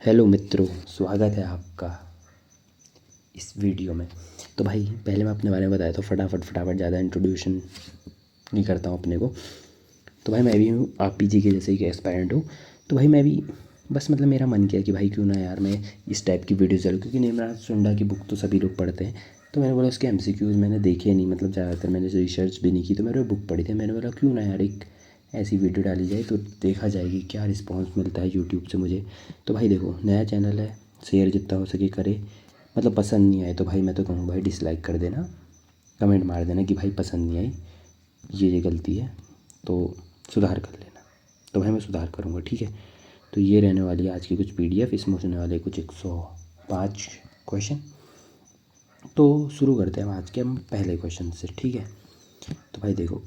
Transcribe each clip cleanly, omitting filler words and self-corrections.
Hello मित्रों, स्वागत है आपका इस वीडियो में। तो भाई पहले मैं अपने बारे में बताया तो फटाफट ज़्यादा इंट्रोड्यूशन नहीं करता हूँ अपने को। तो भाई मैं भी हूँ आप जी के जैसे ही एस्पायरेंट हूँ। तो भाई मैं भी बस मेरा मन किया कि भाई क्यों ना यार मैं इस टाइप की वीडियो चलूँ, क्योंकि निमराज सुंडा की बुक तो सभी लोग पढ़ते हैं। तो मैंने बोला उसके MCQs मैंने देखे नहीं, ज़्यादातर मैंने रिसर्च भी नहीं की, तो मैंने बुक पढ़ी थी। मैंने बोला क्यों ना यार एक ऐसी वीडियो डाली जाए तो देखा जाएगी क्या रिस्पांस मिलता है यूट्यूब से मुझे। तो भाई देखो, नया चैनल है, शेयर जितना हो सके करे। पसंद नहीं आए तो भाई मैं तो कहूँ भाई डिसलाइक कर देना, कमेंट मार देना कि भाई पसंद नहीं आई, ये गलती है, तो सुधार कर लेना। तो भाई मैं सुधार करूँगा, ठीक है। तो ये रहने वाली है आज की कुछ PDF, इसमें होने वाले कुछ 105 क्वेश्चन। तो शुरू करते हैं आज के हम पहले क्वेश्चन से, ठीक है। तो भाई देखो,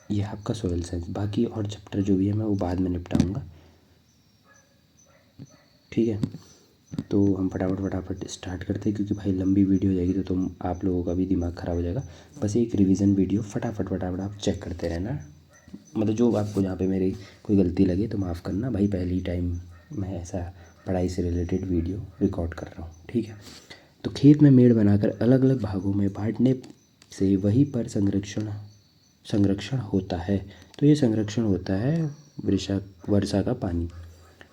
ये है आपका सोयल साइंस, बाकी और चैप्टर जो भी है मैं वो बाद में निपटाऊंगा, ठीक है। तो हम फटाफट स्टार्ट करते हैं, क्योंकि भाई लंबी वीडियो हो जाएगी तो आप लोगों का भी दिमाग ख़राब हो जाएगा। बस एक रिवीजन वीडियो फटाफट आप चेक करते रहना। जो आपको जहाँ पे मेरी कोई गलती लगे तो माफ़ करना भाई, पहली टाइम मैं ऐसा पढ़ाई से रिलेटेड वीडियो रिकॉर्ड कर रहा हूँ, ठीक है। तो खेत में मेड़ बनाकर अलग अलग भागों में बांटने से वहीं पर संरक्षण होता है। तो ये संरक्षण होता है वर्षा का पानी।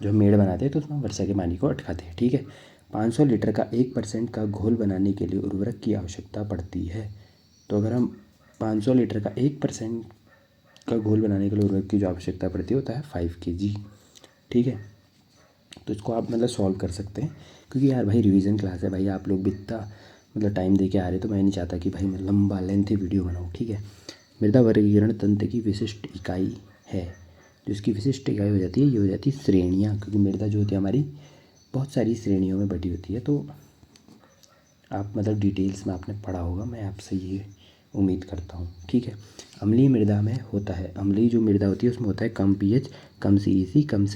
जो हम मेड़ बनाते हैं तो उसमें वर्षा के पानी को अटकाते हैं, ठीक है। 500 लीटर का 1% का घोल बनाने के लिए उर्वरक की आवश्यकता पड़ती है। तो अगर हम 500 लीटर का 1% का घोल बनाने के लिए उर्वरक की जो आवश्यकता पड़ती है होता है 5 kg, ठीक है। तो इसको आप सॉल्व कर सकते हैं, क्योंकि यार भाई रिवीजन क्लास है भाई, आप लोग भी इतना टाइम दे के आ रहे, तो मैं नहीं चाहता कि भाई मैं लंबा लेंथी वीडियो बनाऊँ, ठीक है। मृदा वर्गीकरण तंत्र की विशिष्ट इकाई है। जो इसकी विशिष्ट इकाई हो जाती है ये हो जाती है श्रेणियाँ, क्योंकि मृदा जो होती है हमारी बहुत सारी श्रेणियों में बटी होती है। तो आप डिटेल्स में आपने पढ़ा होगा, मैं आपसे ये उम्मीद करता हूँ, ठीक है। अम्लीय मृदा में होता है, अम्लीय जो मृदा होती है उसमें होता है कम pH, कम CEC, कम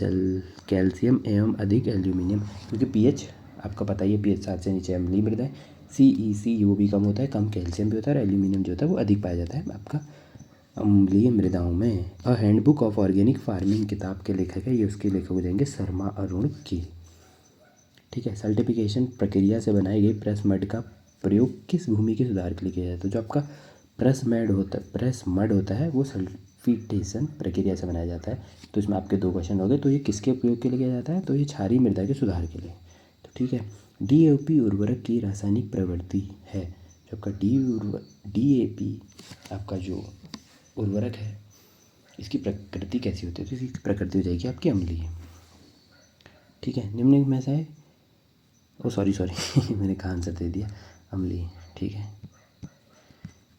कैल्शियम एवं अधिक एल्यूमिनियम। क्योंकि pH आपका पता ही है, pH 7 से नीचे अम्लीय मृदा है। CEC वो भी कम होता है, कम कैल्शियम भी होता है, और एल्यूमिनियम जो होता है वो अधिक पाया जाता है आपका अम्लीय मृदाओं में। अ हैंडबुक ऑफ ऑर्गेनिक फार्मिंग किताब के लेखक है, ये उसके लेखक हो जाएंगे शर्मा अरुण के, ठीक है। सर्टिफिकेशन प्रक्रिया से बनाई गई प्रेस मड का प्रयोग किस भूमि के सुधार के लिए किया जाता है। तो जो आपका प्रेस मड होता है वो सल्फिटेशन प्रक्रिया से बनाया जाता है। तो इसमें आपके 2 क्वेश्चन हो गए। तो ये किसके प्रयोग के लिए किया जाता है, तो ये क्षारीय मृदा के सुधार के लिए, तो ठीक है। DAP उर्वरक की रासायनिक प्रवृत्ति है। जो आपका DAP आपका जो उर्वरक है इसकी प्रकृति कैसी होती है, तो इसकी प्रकृति हो जाएगी आपकी अम्लीय, ठीक है। निम्नलिखित में से सॉरी मैंने कहा आंसर दे दिया, अम्लीय, ठीक है,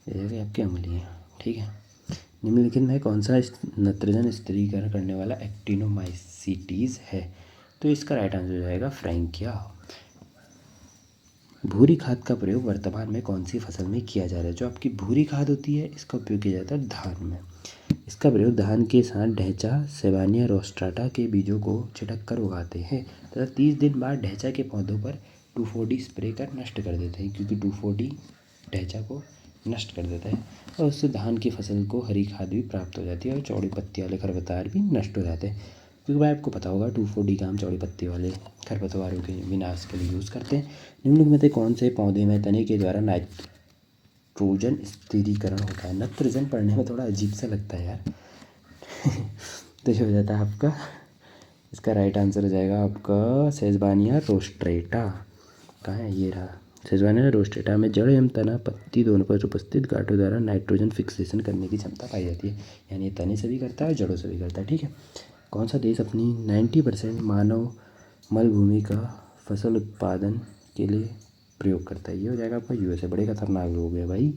ये आपके अम्लीय, ठीक है। निम्नलिखित में कौन सा नत्रजन स्थिरीकरण करने वाला एक्टिनोमाइसीटीज है। तो इसका राइट आंसर हो जाएगा फ्रैंकिया। भूरी खाद का प्रयोग वर्तमान में कौन सी फसल में किया जा रहा है। जो आपकी भूरी खाद होती है इसका उपयोग किया जाता है धान में। इसका प्रयोग धान के साथ ढैंचा सेवानिया रोस्ट्राटा के बीजों को छिड़क कर उगाते हैं तथा 30 दिन बाद ढैंचा के पौधों पर 2,4-D स्प्रे कर नष्ट कर देते हैं, क्योंकि 2,4-D ढैंचा को नष्ट कर देता है और उससे धान की फसल को हरी खाद भी प्राप्त हो जाती है और चौड़ी पत्ती वाले खरपतवार भी नष्ट हो जाते हैं। क्योंकि भाई आपको पता होगा 2,4-D का हम चौड़ी पत्ती वाले खरपतवारों के विनाश के लिए यूज़ करते हैं। निम्नलिखित में से कौन से पौधे में तने के द्वारा नाइट्रोजन स्थिरीकरण होता है। नाइट्रोजन पढ़ने में थोड़ा अजीब सा लगता है यार तो ये हो जाता है आपका, इसका राइट आंसर हो जाएगा आपका सेजवानिया रोस्ट्रेटा। कहाँ है, ये रहा। सेजवानिया रोस्ट्रेटा में जड़ एवं तना पत्ती दोनों पर उपस्थित गांठों द्वारा नाइट्रोजन फिक्सेशन करने की क्षमता पाई जाती है। यानी ये तने से भी करता है और जड़ों से भी करता है, ठीक है। कौन सा देश अपनी 90% मानव मलभूमि का फसल उत्पादन के लिए प्रयोग करता है। ये हो जाएगा आपका USA। बड़े खतरनाक लोग हैं भाई।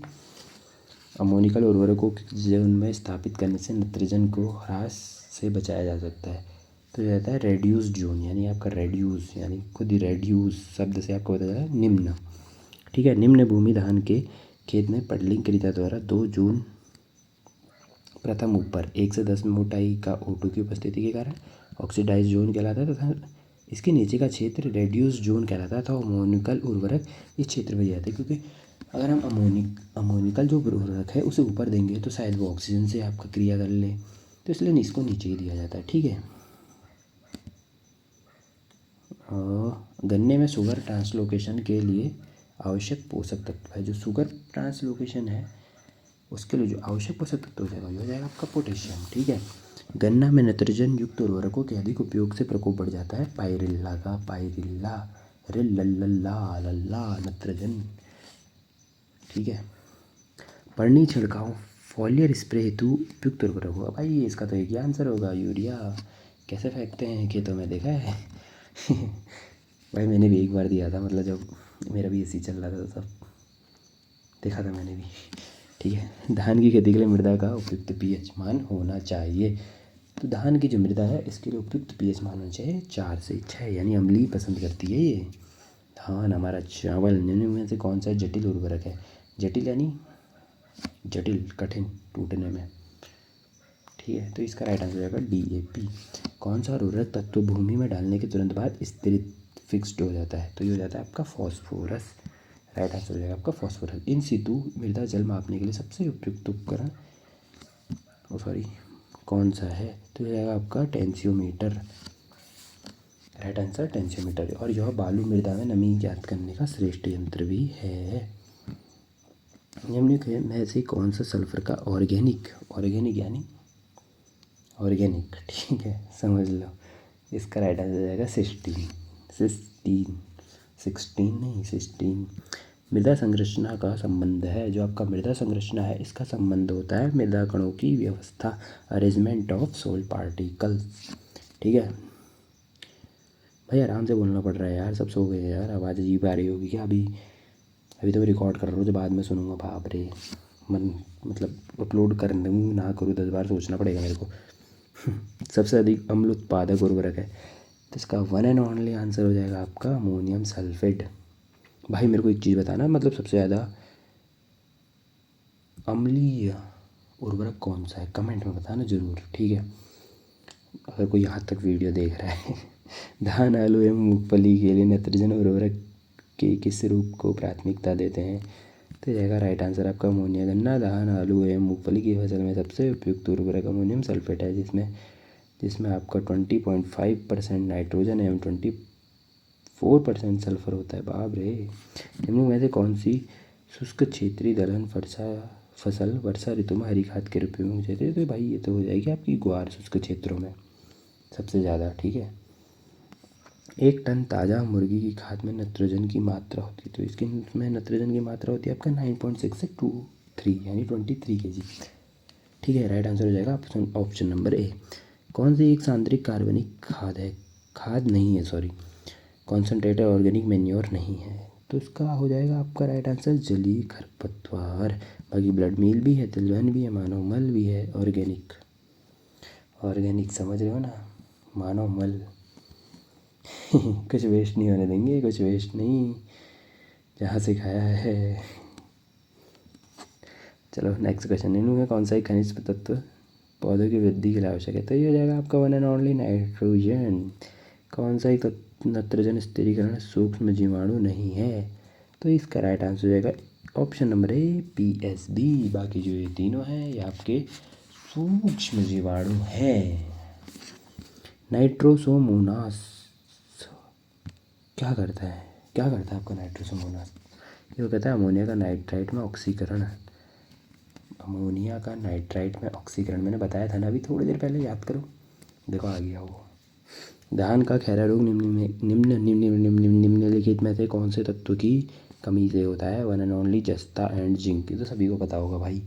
अमोनिकल उर्वरकों को जड़ में स्थापित करने से नाइट्रोजन को ह्रास से बचाया जा सकता है। तो यह रहता है रेड्यूस जोन, यानी आपका रेड्यूस यानी खुद ही रेड्यूस शब्द से आपको पता चला निम्न, ठीक है। निम्न भूमि धान के खेत में पडलिंग क्रिया द्वारा 2 जून प्रथम ऊपर 1 से 10 मोटाई का O2 की उपस्थिति के कारण ऑक्सीडाइज जोन कहलाता है तथा इसके नीचे का क्षेत्र रेड्यूस जोन कहलाता है। तो अमोनिकल उर्वरक इस क्षेत्र में जाते हैं, क्योंकि अगर हम अमोनिकल जो उर्वरक है उसे ऊपर देंगे तो शायद वो ऑक्सीजन से आपका क्रिया कर ले, तो इसलिए इसको नीचे ही दिया जाता है, ठीक है। गन्ने में शुगर ट्रांसलोकेशन के लिए आवश्यक पोषक तत्व है। जो शुगर ट्रांसलोकेशन है उसके लिए जो आवश्यक पोषक तत्व हो जाएगा वो हो जाएगा आपका पोटेशियम। ठीक है। गन्ना में नाइट्रोजन युक्त उर्वरकों के अधिक उपयोग से प्रकोप बढ़ जाता है। पायरिल्ला का पायरिल्ला रे लल्ला लल्ला नाइट्रोजन। ठीक है। पर्णी छिड़काव फॉलियर स्प्रे हेतु उपयुक्त उर्वरक होगा। भाई इसका तो एक ही आंसर होगा, यूरिया। कैसे फेंकते हैं खेतों में, देखा है? भाई मैंने भी एक बार दिया था, मतलब जब मेरा भी एसी चल रहा था तब देखा था मैंने भी। ठीक है। धान की खेती के लिए मृदा का उपयुक्त पीएच मान होना चाहिए। तो धान की जो मृदा है इसके लिए उपयुक्त पीएच मान होना चाहिए 4 से 6, यानी अम्लीय पसंद करती है ये। धान हमारा चावल निम्न में से कौन सा जटिल उर्वरक है? जटिल यानी जटिल, कठिन, टूटने में। ठीक है। तो इसका राइट आंसर हो जाएगा DAP। कौन सा उर्वरक तत्व भूमि में डालने के तुरंत बाद स्थिरित फिक्स्ड हो जाता है? तो ये हो जाता है आपका फॉस्फोरस। राइट आंसर हो जाएगा आपका फॉस्फोरस। इन सितु मृदा जल मापने के लिए सबसे उपयुक्त उपकरण कौन सा है? तो ये जाएगा आपका टेंसियोमीटर। Right answer tensiometer. और यह बालू मृदा में नमी ज्ञात करने का श्रेष्ठ यंत्र भी है। निम्नलिखित में से कौन सा सल्फर का ऑर्गेनिक यानी ऑर्गेनिक, ठीक है, समझ लो। इसका राइट आंसर हो जाएगा सिस्टीन। मृदा संरचना का संबंध है। जो आपका मृदा संरचना है इसका संबंध होता है मृदा कणों की व्यवस्था, अरेंजमेंट ऑफ सोइल पार्टिकल्स। ठीक है भाई, आराम से बोलना पड़ रहा है यार, सब सो गए यार, आवाज़ अजीब आ रही होगी क्या? अभी तो रिकॉर्ड कर रहा हूँ, जो बाद में सुनूंगा बाप रे, मतलब अपलोड कर दूँ ना करूँ 10 बार सोचना पड़ेगा मेरे को। सबसे अधिक अम्ल उत्पादक उर्वरक है, तो इसका वन एंड ओनली आंसर हो जाएगा आपका अमोनियम सल्फेट। भाई मेरे को एक चीज़ बताना, मतलब सबसे ज़्यादा अम्लीय उर्वरक कौन सा है, कमेंट में बताना ज़रूर। ठीक है, अगर कोई यहाँ तक वीडियो देख रहा है। धान, आलू एवं मूंगफली के लिए नाइट्रोजन उर्वरक के किस रूप को प्राथमिकता देते हैं? तो जाएगा राइट आंसर आपका अमोनिया। गन्ना, धान, आलू एवं मूंगफली की फसल में सबसे उपयुक्त उर्वरक अमोनियम सल्फेट है, जिसमें आपका 20.5% नाइट्रोजन एवं 24% सल्फर होता है। बाप रे। निम्न में से कौन सी शुष्क क्षेत्रीय दलहन फसल वर्षा ऋतु में हरी खाद के रूप में उपयोग होती है? तो भाई ये तो हो जाएगी आपकी ग्वार, शुष्क क्षेत्रों में सबसे ज़्यादा। ठीक है। 1 टन ताज़ा मुर्गी की खाद में नाइट्रोजन की मात्रा होती है, तो इसके में नाइट्रोजन की मात्रा होती है आपका 9.6 से 23, यानी 23 kg। ठीक है। राइट आंसर हो जाएगा ऑप्शन नंबर ए। कौन सी एक सांद्रिक कार्बनिक खाद नहीं है, कॉन्सनट्रेटेड ऑर्गेनिक मैन्योर नहीं है? तो इसका हो जाएगा आपका राइट आंसर जलीय खरपतवार। बाकी ब्लड मील भी है, तिलहन भी है, मानव मल भी है। ऑर्गेनिक समझ रहे हो ना, मानव मल। कुछ वेस्ट नहीं होने देंगे, कुछ वेस्ट नहीं, जहाँ से खाया है। चलो नेक्स्ट क्वेश्चन। इनमें में कौन सा एक खनिज तत्व पौधों की वृद्धि के लिए आवश्यक है? तो ये हो जाएगा आपका वन एंड ओनली नाइट्रोजन। कौन सा एक नाइट्रोजन स्थिरीकरण सूक्ष्म जीवाणु नहीं है? तो इसका राइट आंसर हो जाएगा ऑप्शन नंबर ए PSB। बाकी जो ये तीनों हैं ये आपके सूक्ष्म जीवाणु हैं। नाइट्रोसोमोनास क्या करता है आपका नाइट्रोसोमोनास? ये कहता है अमोनिया का नाइट्राइट में ऑक्सीकरण। अमोनिया का नाइट्राइट में ऑक्सीकरण मैंने बताया था ना अभी थोड़ी देर पहले, याद करो, देखो आ गया वो। धान का खैरा रोग निम्नलिखित में से कौन से तत्व की कमी से होता है? वन एंड ओनली जस्ता एंड जिंक। ये तो सभी को पता होगा भाई।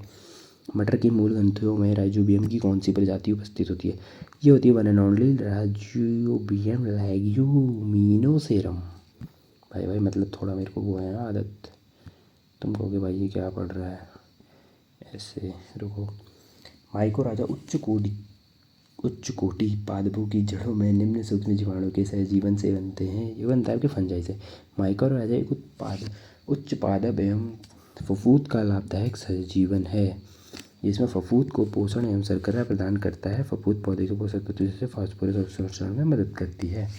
मटर की मूल ग्रंथियों में राइजोबियम की कौन सी प्रजाति उपस्थित होती है? ये होती है वन एंड ओनली राइजोबियम लेग्यूमिनोसेरम। भाई मतलब थोड़ा मेरे को वो है ना आदत, तुम कहोगे भाई ये क्या पढ़ रहा है ऐसे। रुको। माइकोराजा उच्च कोटि पादपों की जड़ों में निम्न सूक्ष्म जीवाणु के सहजीवन से बनते हैं। ये बनता है आपके फंजाई से। माइकोराजा एक उच्च पादप एवं फफूंद का लाभदायक सहजीवन है, जिसमें फफूंद को पोषण एवं शर्करा प्रदान करता है। फफूंद पौधे के पोषक तत्वों जैसे फास्फोरस अवशोषण में मदद करती है।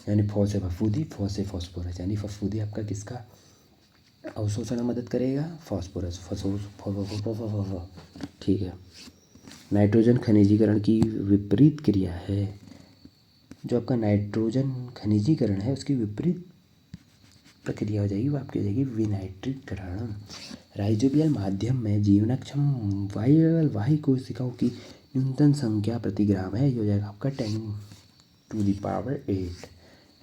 यानी फौ से फफूंदी, फौ से फास्फोरस, यानी फफूंदी आपका किसका अवशोषण में मदद करेगा? फास्फोरस। ठीक है। नाइट्रोजन खनिजीकरण की विपरीत क्रिया है। जो आपका नाइट्रोजन खनिजीकरण है उसकी विपरीत प्रक्रिया हो जाएगी, वो आपकी हो जाएगी विनाइट्रीकरण। राइजोबियल माध्यम में जीवनक्षम वाही कोशिकाओं की न्यूनतम संख्या प्रति ग्राम है, ये हो जाएगा आपका 10⁸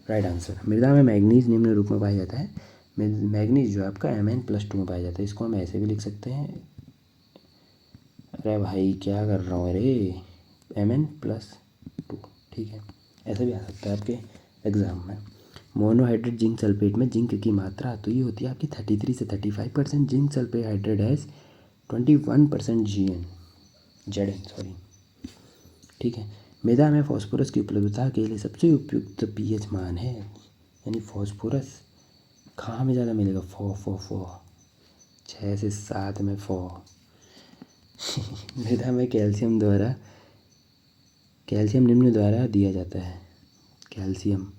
राइट आंसर। मृदा में मैग्नीज निम्न रूप में पाया जाता है। मैग्नीज जो है आपका Mn+2 में पाया जाता है। इसको हम ऐसे भी लिख सकते हैं, अरे भाई क्या कर रहा हूँ, अरे Mn+2, ठीक है, ऐसे भी आ सकता है आपके एग्ज़ाम में। मोनोहाइड्रेट जिंक सल्फेट में जिंक की मात्रा तो ये होती है आपकी 33 से 35%। Zinc sulphate hydrate has 21% Zn, sorry, ठीक है। मृदा में फॉस्फोरस की उपलब्धता के लिए सबसे उपयुक्त पीएच मान है, यानी फॉस्फोरस कहाँ में ज़्यादा मिलेगा, फो 6 से 7 में फो। मृदा में कैल्शियम निम्न द्वारा दिया जाता है। कैल्शियम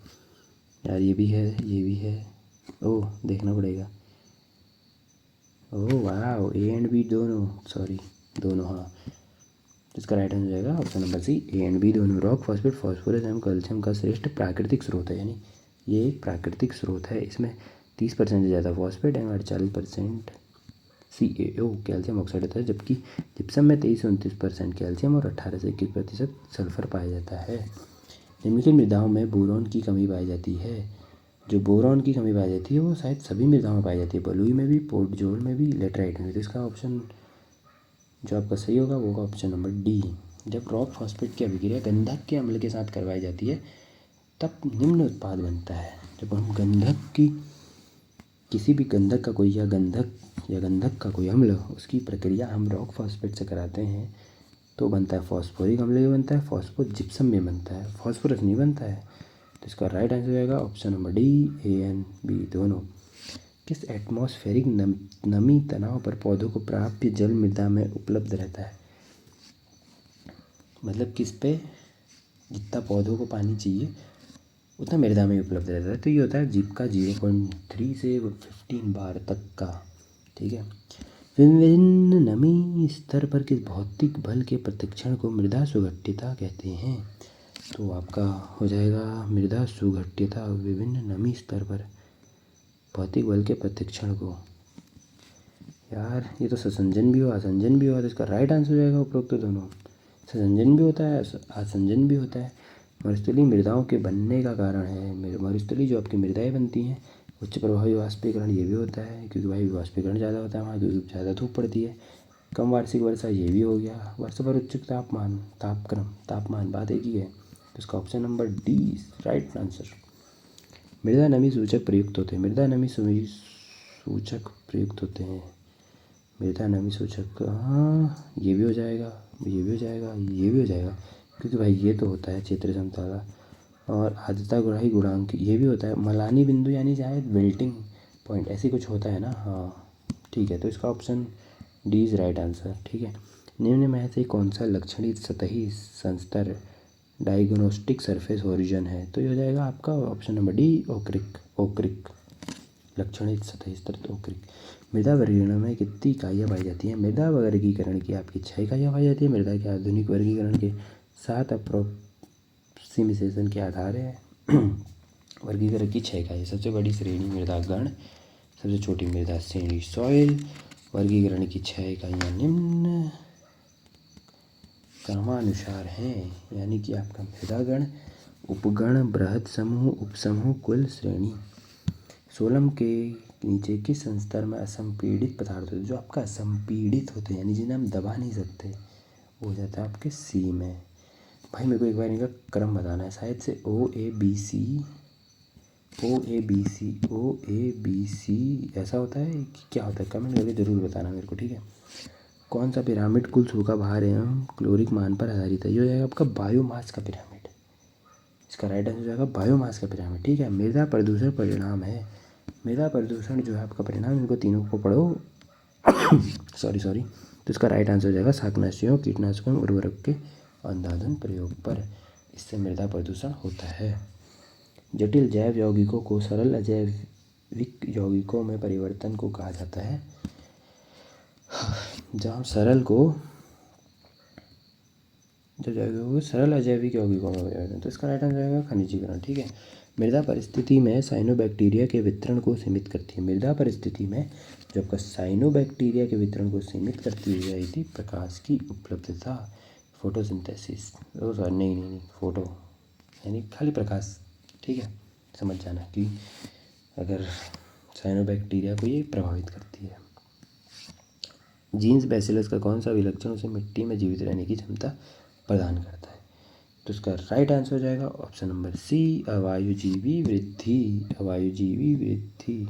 यार ये भी है, ये भी है, ओह देखना पड़ेगा। ओह वाह, ए एंड बी दोनों, सॉरी दोनों, हाँ। इसका राइट आंसर हो जाएगा option number C, A and B दोनों। रॉक फॉस्फेट फॉस्फोरस एवं कैल्शियम का श्रेष्ठ प्राकृतिक स्रोत है, यानी ये एक प्राकृतिक स्रोत है। इसमें 30% से ज़्यादा फॉस्फेट एवं 48% CaO कैल्शियम ऑक्साइड होता है, जबकि जिप्सम में 23 से 29% कैल्शियम और 18 से 21% सल्फर पाया जाता है। निम्नलिखित मृदाओं में बोरॉन की कमी पाई जाती है। जो बोरॉन की कमी पाई जाती है वो शायद सभी मृदाओं में पाई जाती है, बलुई में भी, पोर्टजोल में भी, लेटराइट में भी। तो इसका ऑप्शन जो आपका सही होगा वो होगा ऑप्शन नंबर डी। जब रॉक फॉस्फेट की अभिक्रिया गंधक के अम्ल के साथ करवाई जाती है तब निम्न उत्पाद बनता है। जब हम गंधक की किसी भी गंधक का कोई या गंधक का कोई अम्ल, उसकी प्रक्रिया हम रॉक फॉस्फेट से कराते हैं तो बनता है फॉस्फोरिक अम्ल भी बनता है, फॉस्फो जिप्सम भी बनता है, फॉस्फोरस नहीं बनता है। तो इसका राइट आंसर हो जाएगा option number D, A and B दोनों। किस एटमॉस्फेरिक नमी तनाव पर पौधों को प्राप्य जल मृदा में उपलब्ध रहता है, मतलब किस पे जितना पौधों को पानी चाहिए उतना मृदा में उपलब्ध रहता है। तो ये होता है जीप का 0.3 से 15 बार तक का, ठीक है। विभिन्न नमी स्तर पर किस भौतिक बल के प्रतिक्षण को मृदा सुघट्यता कहते हैं। तो आपका हो जाएगा मृदा सुघट्यता विभिन्न नमी स्तर पर भौतिक बल के प्रतिक्षण को। यार ये तो ससंजन भी हो आसंजन भी हो, तो इसका राइट आंसर हो जाएगा उपरोक्त दोनों। ससंजन भी होता है, आसंजन भी होता है। मरुस्थलीय मृदाओं के बनने का कारण है, मरुस्थलीय जो आपकी मृदाएँ बनती हैं, उच्च प्रभावी वाष्पीकरण ये भी होता है, क्योंकि भाई वाष्पीकरण ज़्यादा होता है वहाँ, क्योंकि ज़्यादा धूप पड़ती है। कम वार्षिक वर्षा ये भी हो गया। वर्षा पर उच्च तापमान बात एक ही है। तो इसका option number D right answer. मृदा नमी सूचक प्रयुक्त होते हैं, मृदा नमी सूचक प्रयुक्त होते हैं, मृदा नमी सूचक, हाँ ये भी हो जाएगा, ये भी हो जाएगा, ये भी हो जाएगा, क्योंकि भाई ये तो होता है क्षेत्र समताला और आर्द्रता गुणाही गुणांक ये भी होता है। मलानी बिंदु यानी शायद विल्टिंग पॉइंट ऐसी कुछ होता है ना, हाँ ठीक है। तो इसका option D is right answer, ठीक है। निम्न में से कौन सा लक्षणित सतही संस्तर डायग्नोस्टिक सरफेस ओरिजिन है। तो ये हो जाएगा आपका ऑप्शन नंबर डी, ओक्रिक लक्षणित सतही स्तर ओक्रिक। मृदा वर्गीकरण में कितनी इकाइयाँ पाई जाती हैं। मृदा वर्गीकरण की आपकी 6 इकाइयाँ पाई जाती है। मृदा के आधुनिक वर्गीकरण के 7 अप्रोक्सीमेशन के आधार है। वर्गीकरण की 6 इकाइयाँ, सबसे बड़ी श्रेणी मृदा गण, सबसे छोटी मृदा श्रेणी सॉइल। वर्गीकरण की 6 इकाइयाँ निम्न क्रमानुसार हैं, यानी कि आपका मृदा गण, उपगण, बृहद समूह, उपसमूह, कुल, श्रेणी। सोलम के नीचे किस संस्तर में असंपीड़ित पदार्थ होते हैं, जो आपका असंपीड़ित होते हैं यानी जिन्हें हम दबा नहीं सकते, वो हो जाता है आपके सी में। भाई मेरे को एक बार इनका क्रम बताना है, शायद से ओ ए बी सी ऐसा होता है कि क्या होता है, कमेंट करके ज़रूर बताना मेरे को, ठीक है। कौन सा पिरामिड कुल सूखा भार एवं क्लोरिक मान पर आधारित है। ये हो जाएगा आपका बायोमास का पिरामिड। इसका राइट आंसर हो जाएगा बायोमास का पिरामिड, ठीक है। मृदा प्रदूषण परिणाम है, मृदा प्रदूषण जो है आपका परिणाम, इनको तीनों को पढ़ो। सॉरी तो इसका राइट आंसर हो जाएगा शाकनाशियों, कीटनाशकों एवं उर्वरक के अंधाधुंध प्रयोग पर, इससे मृदा प्रदूषण होता है। जटिल जैव यौगिकों को सरल अजैविक यौगिकों में परिवर्तन को कहा जाता है। जहाँ सरल को जब जाएगा वो सरल अजैविक यौगिक होगा, तो इसका राइट आंसर जाएगा खनिजीकरण। ठीक है। मृदा परिस्थिति में साइनोबैक्टीरिया के वितरण को सीमित करती है। मृदा परिस्थिति में जो आपका साइनोबैक्टीरिया के वितरण को सीमित करती हुई थी प्रकाश की उपलब्धता, फोटोसिंथेसिस। ओ सॉरी, नहीं, फोटो यानी खाली प्रकाश। ठीक है, समझ जाना कि अगर साइनोबैक्टीरिया को ये प्रभावित करती है। जीन्स बैसिलस का कौन सा विलक्षण उसे मिट्टी में जीवित रहने की क्षमता प्रदान करता है? तो इसका राइट आंसर हो जाएगा ऑप्शन नंबर सी, अवायुजीवी वृद्धि। अवायुजीवी वृद्धि।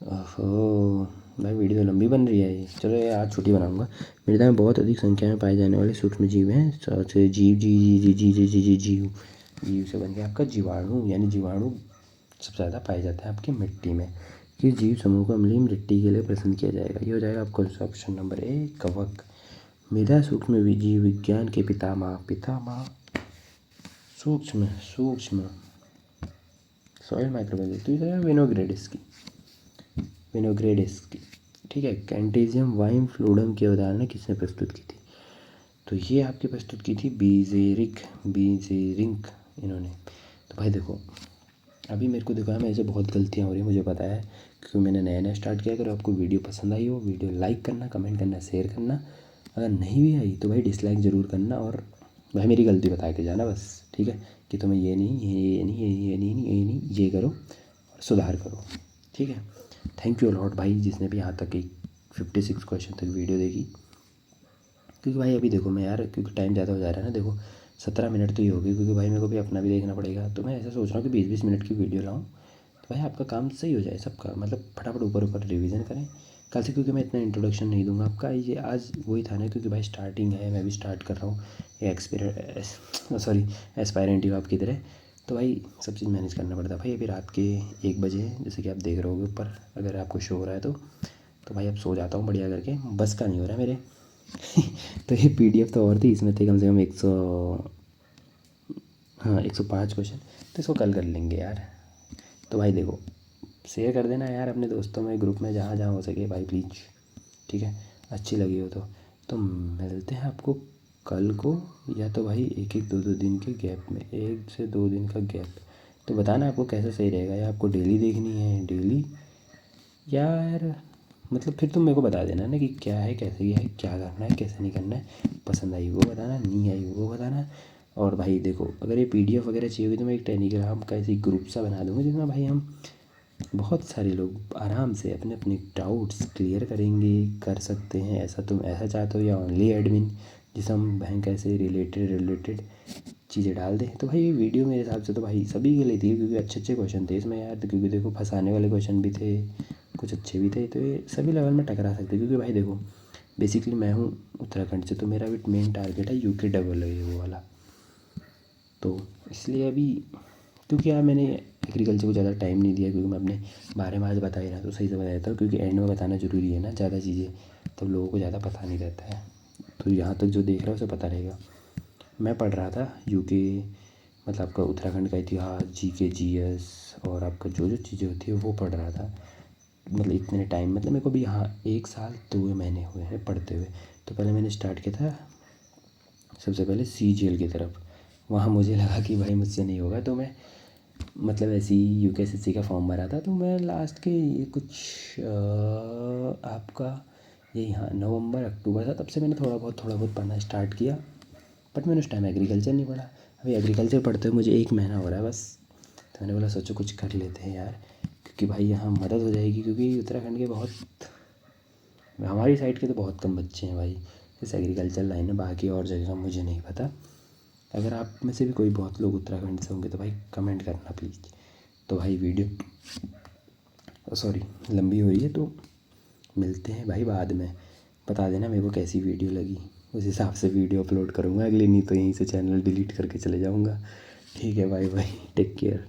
ओहो भाई, वीडियो तो लंबी बन रही है ये। चलो ये आज छुट्टी बनाऊंगा। मृदा में बहुत अधिक संख्या में पाए जाने वाले सूक्ष्म जीव हैं। जीव जी जी जी जी जी जी जी जीव जीव से बन गया आपका जीवाणु, यानी जीवाणु सबसे ज़्यादा पाए जाते हैं आपकी मिट्टी में। किस जीव समूह को अम्लीय मिट्टी के लिए पसंद किया जाएगा? ये हो जाएगा आपको ऑप्शन नंबर ए, कवक। मृदा सूक्ष्म जीव विज्ञान के पितामह सूक्ष्म सॉइल माइक्रोबायोलॉजी, तो ये विनोग्रेडिस की। ठीक है। कैंटेजियम वाइम फ्लूडम की अवधारणा किसने प्रस्तुत की थी? तो ये आपकी प्रस्तुत की थी बीजेरिंक इन्होंने। तो भाई देखो, अभी मेरे को देखा मैं ऐसे बहुत गलतियाँ हो रही हैं, मुझे पता है, क्योंकि मैंने नया नया स्टार्ट किया। अगर आपको वीडियो पसंद आई हो, वीडियो लाइक करना, कमेंट करना, शेयर करना। अगर नहीं भी आई तो भाई डिसलाइक ज़रूर करना, और भाई मेरी गलती बता के जाना बस। ठीक है, कि तुम्हें ये नहीं ये करो और सुधार करो। ठीक है। थैंक यू अलॉट भाई, जिसने भी यहाँ तक एक 56 क्वेश्चन तक वीडियो देखी। क्योंकि भाई अभी देखो मैं यार, क्योंकि टाइम ज़्यादा हो जा रहा है ना, देखो 17 मिनट तो ही हो गई, क्योंकि भाई मेरे को भी अपना भी देखना पड़ेगा। तो मैं ऐसा सोच रहा हूँ कि 20-20 मिनट की वीडियो लाऊँ, तो भाई आपका काम सही हो जाए सबका, मतलब फटाफट ऊपर रिवीजन करें कल से। क्योंकि मैं इतना इंट्रोडक्शन नहीं दूंगा आपका, ये आज वही था ना, क्योंकि भाई स्टार्टिंग है, मैं भी स्टार्ट कर रहा हूँ ये एस्पायरेंट हो आपकी तरह। तो भाई सब चीज़ मैनेज करना पड़ता है भाई। अभी रात के 1 बजे हैं, जैसे कि आप देख रहे होगे ऊपर, अगर आपको शो हो रहा है तो भाई अब सो जाता हूँ बढ़िया करके, बस का नहीं हो रहा है मेरे। तो ये PDF तो और थी, इसमें थे कम से कम 105 क्वेश्चन, तो इसको कल कर लेंगे यार। तो भाई देखो, शेयर कर देना यार अपने दोस्तों में, ग्रुप में, जहाँ जहाँ हो सके भाई प्लीज़। ठीक है, अच्छी लगी हो तो मिलते हैं आपको कल को, या तो भाई 1-2 दिन के गैप में, 1 से 2 दिन का गैप। तो बताना आपको कैसा सही रहेगा, या आपको डेली देखनी है डेली, यार मतलब फिर तुम मेरे को बता देना ना कि क्या है, कैसे है, क्या करना है, कैसे नहीं करना है। पसंद आई वो बताना, नहीं आई वो बताना। और भाई देखो, अगर ये PDF वगैरह चाहिए होगी तो मैं एक टेलीग्राम का ऐसे ग्रुप सा बना दूँगा, जिसमें भाई हम बहुत सारे लोग आराम से अपने अपने डाउट्स क्लियर कर सकते हैं। ऐसा तुम ऐसा चाहते हो, या ओनली एडमिन जिसे हम बैंक ऐसे रिलेटेड चीज़ें डाल दें। तो भाई ये वीडियो मेरे हिसाब से तो भाई सभी के लिए थी, क्योंकि अच्छे क्वेश्चन थे इसमें यार। क्योंकि देखो फंसाने वाले क्वेश्चन भी थे, कुछ अच्छे भी थे, तो ये सभी लेवल में टकरा सकते। क्योंकि भाई देखो, बेसिकली मैं हूँ उत्तराखंड से, तो मेरा भी मेन टारगेट है UKEE वो वाला। तो इसलिए अभी, क्योंकि यार मैंने एग्रीकल्चर को ज़्यादा टाइम नहीं दिया, क्योंकि मैं अपने बारे में आज बता ही रहा, तो सही से बता देता हूँ, क्योंकि एंड में बताना ज़रूरी है ना ज़्यादा चीज़ें, तब लोगों को ज़्यादा पता नहीं रहता है। तो यहाँ तक जो देख रहा है उसे पता रहेगा। मैं पढ़ रहा था UK, मतलब आपका उत्तराखंड का इतिहास, GK GS, और आपका जो चीज़ें होती है वो पढ़ रहा था। मतलब इतने टाइम, मतलब मेरे को भी यहाँ 1 साल 2 महीने हुए हैं पढ़ते हुए। तो पहले मैंने स्टार्ट किया था सबसे पहले CGL की तरफ। वहाँ मुझे लगा कि भाई मुझसे नहीं होगा, तो मैं मतलब ऐसे ही UKSSC का फॉर्म भरा था। तो मैं लास्ट के ये कुछ आपका ये यहाँ नवंबर अक्टूबर था, तब से मैंने थोड़ा बहुत पढ़ना स्टार्ट किया। बट मैंने उस टाइम एग्रीकल्चर नहीं पढ़ा। अभी एग्रीकल्चर पढ़ते हुए मुझे 1 महीना हो रहा है बस। तो मैंने बोला सोचो कुछ कर लेते हैं यार, क्योंकि भाई यहाँ मदद हो जाएगी। क्योंकि उत्तराखंड के बहुत, हमारी साइड के तो बहुत कम बच्चे हैं भाई इस एग्रीकल्चर लाइन में। बाकी और जगह का मुझे नहीं पता। अगर आप में से भी कोई बहुत लोग उत्तराखंड से होंगे तो भाई कमेंट करना प्लीज़। तो भाई वीडियो सॉरी लंबी हो रही है, तो मिलते हैं भाई बाद में। बता देना मेरे को कैसी वीडियो लगी, उस हिसाब से वीडियो अपलोड करूँगा अगली, नहीं तो यहीं से चैनल डिलीट करके चले जाऊँगा। ठीक है, बाय बाय, टेक केयर।